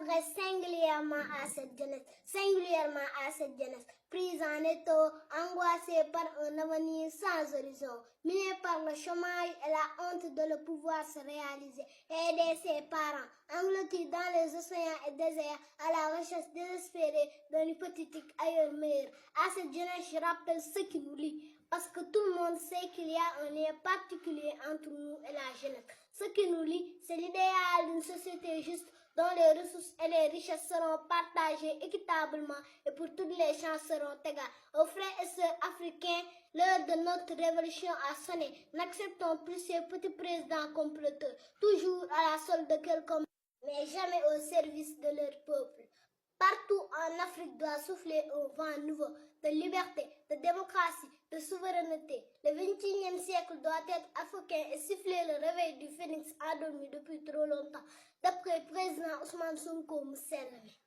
m'adresse singulièrement à cette jeunesse, prise en étau, angoissée par un avenir sans horizon, minée par le chômage et la honte de ne pouvoir se réaliser, et aider ses parents, engloutis dans les océans et déserts, à la recherche désespérée d'un hypothétique ailleurs meilleur. À cette jeunesse, je rappelle ce qui nous lie, parce que tout le monde sait qu'il y a un lien particulier entre nous et la jeunesse. Ce qui nous lie, c'est l'idéal d'une société juste dont les ressources et les richesses seront partagées équitablement et pour toutes les chances seront égales. Aux frères et sœurs africains, l'heure de notre révolution a sonné. N'acceptons plus ces petits présidents comploteurs, toujours à la solde de quelqu'un, mais jamais au service de leur peuple. Partout en Afrique doit souffler un vent nouveau de liberté, de démocratie, de souveraineté. Le XXIe siècle doit être africain et siffler le réveil du phénix endormi depuis trop longtemps. D'après le président Ousmane Sonko Mousselami.